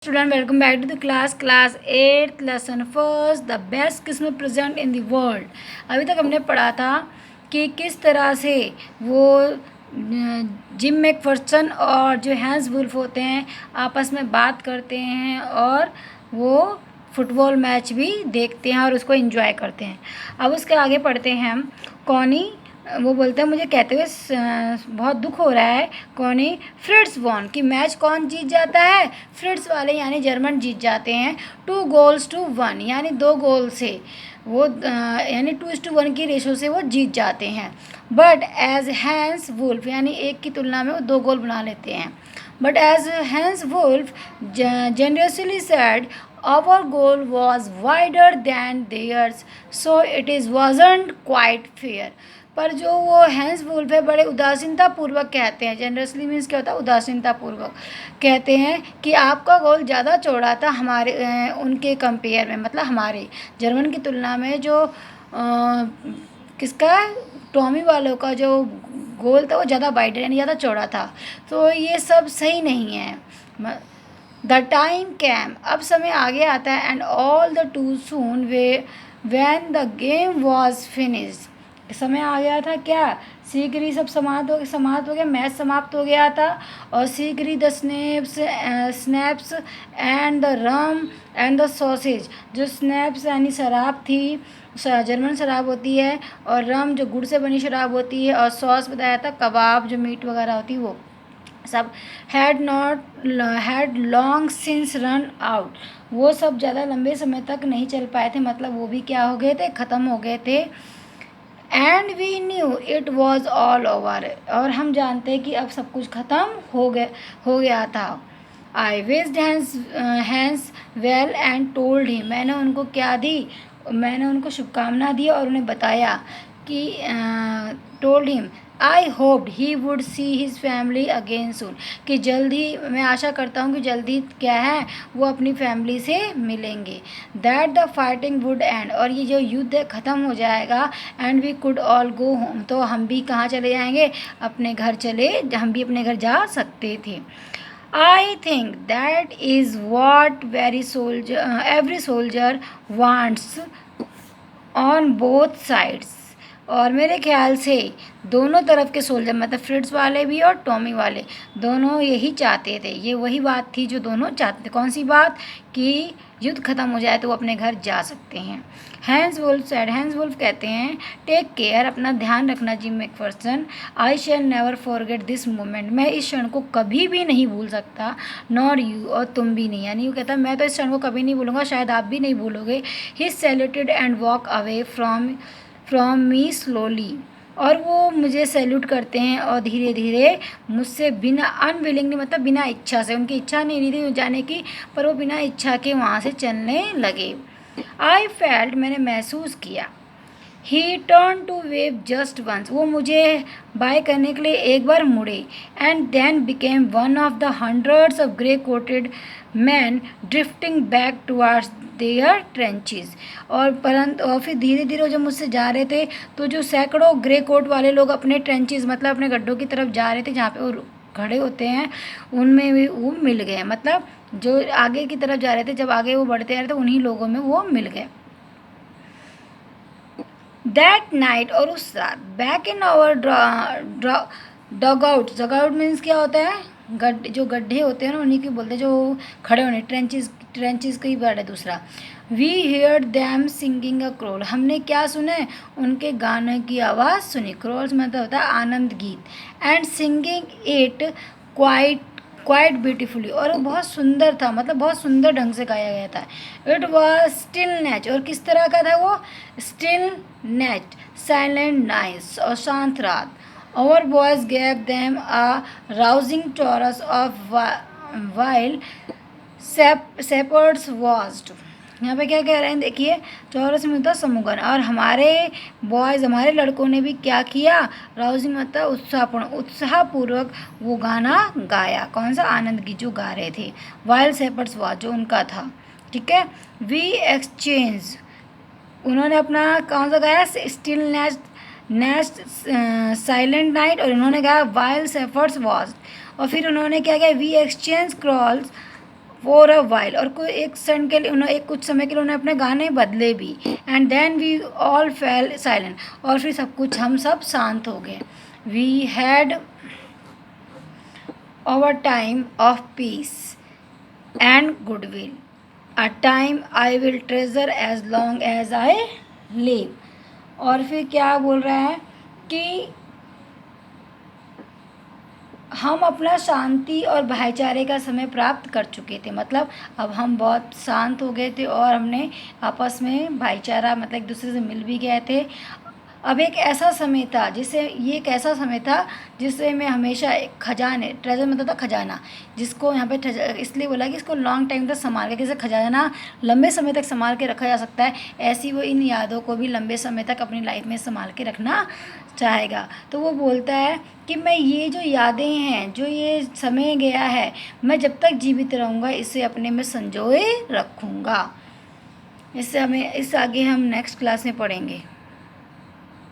Student welcome back to the class 8 lesson first the best किस्म present in the world. अभी तक हमने पढ़ा था कि किस तरह से वो जिम मैकफर्सन और जो हैंस वुल्फ होते हैं आपस में बात करते हैं और वो फुटबॉल मैच भी देखते हैं और उसको एंजॉय करते हैं। अब उसके आगे पढ़ते हैं हम। कॉनी वो बोलते हैं मुझे कहते हुए बहुत दुख हो रहा है। कॉनी फ्रिट्स वॉन कि मैच कौन जीत जाता है, फ्रिट्स वाले यानी जर्मन जीत जाते हैं 2-1 यानी 2 गोल से वो यानी 2:1 की रेशो से वो जीत जाते हैं। बट एज हैंस वुल्फ यानी एक की तुलना में वो 2 गोल बना लेते हैं। But as Hans Wolf generously said, our goal was wider than theirs, so it wasn't quite fair। पर जो वो हैंस वुल्फ है बड़े उदासीनता पूर्वक कहते हैं, जनरसली मीन्स क्या होता है उदासीनता पूर्वक कहते हैं कि आपका गोल ज़्यादा चौड़ा था हमारे उनके कंपेयर में, मतलब हमारे जर्मन की तुलना में जो किसका टॉमी वालों का जो गोल था वो ज़्यादा वाइडर यानी ज़्यादा चौड़ा था। तो ये सब सही नहीं है। द टाइम कैम अब समय आगे आता है and all the too soon way when the game was finished समय आ गया था क्या, शीघ्र ही सब समाप्त हो गया, मैच समाप्त हो गया था और शीघ्र ही the schnapps and the rum and the sausage. जो स्नैप्स यानी शराब थी, जर्मन शराब होती है, और रम जो गुड़ से बनी शराब होती है, और सॉस बताया था कबाब जो मीट वगैरह होती है वो सब had long since run out. वो सब ज़्यादा लंबे समय तक नहीं चल पाए थे, मतलब वो भी क्या हो गए थे, ख़त्म हो गए थे। And we knew it was all over और हम जानते हैं कि अब सब कुछ ख़त्म हो गया था। I wished him well and told him मैंने उनको क्या दी, मैंने उनको शुभकामना दी और उन्हें बताया कि told him I hoped he would see his family again सून कि जल्द ही मैं आशा करता हूँ कि जल्दी क्या है वो अपनी फैमिली से मिलेंगे। That the fighting would end और ये जो युद्ध है ख़त्म हो जाएगा। And we could all go home तो हम भी कहाँ चले जाएंगे, अपने घर हम भी अपने घर जा सकते थे। I think that is what every soldier wants on both sides। और मेरे ख्याल से दोनों तरफ के सोल्जर मतलब फ्रिट्स वाले भी और टॉमी वाले दोनों यही चाहते थे। ये वही बात थी जो दोनों चाहते थे। कौन सी बात, कि युद्ध ख़त्म हो जाए तो वो अपने घर जा सकते हैं। हैंस वुल्फ कहते हैं टेक केयर अपना ध्यान रखना gym Macpherson. I shell never forget this moment मैं इस क्षण को कभी भी नहीं भूल सकता। नॉर यू और तुम भी नहीं, यानी वो कहता मैं तो इस क्षण को कभी नहीं भूलूंगा, शायद आप भी नहीं भूलोगे। He saluted and walk away from me slowly और वो मुझे सैल्यूट करते हैं और धीरे धीरे मुझसे बिना अनविलिंगली मतलब बिना इच्छा से, उनकी इच्छा नहीं थी जाने की पर वो बिना इच्छा के वहाँ से चलने लगे। आई फेल्ट मैंने महसूस किया। He turn to wave just once वो मुझे बाय करने के लिए एक बार मुड़े। And then became one of the hundreds of grey coated man drifting back towards their trenches और फिर धीरे धीरे जब मुझसे जा रहे थे तो जो सैकड़ों ग्रे कोट वाले लोग अपने ट्रेंचेस मतलब अपने गड्ढों की तरफ जा रहे थे जहाँ पे वो खड़े होते हैं, उनमें भी वो मिल गए। मतलब जो आगे की तरफ जा रहे थे, जब आगे वो बढ़ते आ रहे थे उन्हीं लोगों में वो मिल गए। दैट नाइट और उस रात back in our dugout means क्या होता है, जो गड्ढे होते हैं ना उन्हीं के बोलते हैं, जो खड़े होने ट्रेंचेस का ही वर्ड है दूसरा। We hear them singing a carol हमने क्या सुने, उनके गाने की आवाज़ सुनी। क्रोल्स मतलब होता है आनंद गीत। And singing it quite beautifully और वो बहुत सुंदर था, मतलब बहुत सुंदर ढंग से गाया गया था। इट वॉज स्टिल नेच और किस तरह का था वो, स्टिल नेच साइलेंट नाइस और शांत रात। Our boys gave them a rousing chorus of while shepherds watched। यहाँ पे क्या कह रहे हैं देखिए, चौरस में होता समूहगण और हमारे बॉयज़ हमारे लड़कों ने भी क्या किया, राउजिंग मतलब उत्साहपूर्वक वो गाना गाया। कौन सा, आनंद की जो गा रहे थे। वाइल शेपर्ड्स वॉच जो उनका था, ठीक है। वी एक्सचेंज उन्होंने अपना कौन सा गाया, स्टिल नेस्ट साइलेंट नाइट और उन्होंने गाया वाइल शेपर्ड्स वॉच। और फिर उन्होंने क्या किया, we exchange carols for a while, और कोई एक क्षण के लिए उन्होंने, एक कुछ समय के लिए उन्होंने अपने गाने बदले भी। And then we all fell silent, और फिर हम सब शांत हो गए। We had our time of peace and goodwill, a time I will treasure as long as I live. और फिर क्या बोल रहा है कि हम अपना शांति और भाईचारे का समय प्राप्त कर चुके थे, मतलब अब हम बहुत शांत हो गए थे और हमने आपस में भाईचारा, मतलब एक दूसरे से मिल भी गए थे। अब एक ऐसा समय था जिसे, ये एक ऐसा समय था जिसे मैं हमेशा एक खजाने, ट्रेजर मतलब था खजाना, जिसको यहाँ पे इसलिए बोला कि इसको लॉन्ग टाइम तक संभाल के, जैसे खजाना लंबे समय तक संभाल के रखा जा सकता है, ऐसी वो इन यादों को भी लंबे समय तक अपनी लाइफ में संभाल के रखना चाहेगा। तो वो बोलता है कि मैं ये जो यादें हैं, जो ये समय गया है, मैं जब तक जीवित रहूँगा इसे अपने में संजोए रखूँगा। इससे हमें, इस आगे हम नेक्स्ट क्लास में पढ़ेंगे।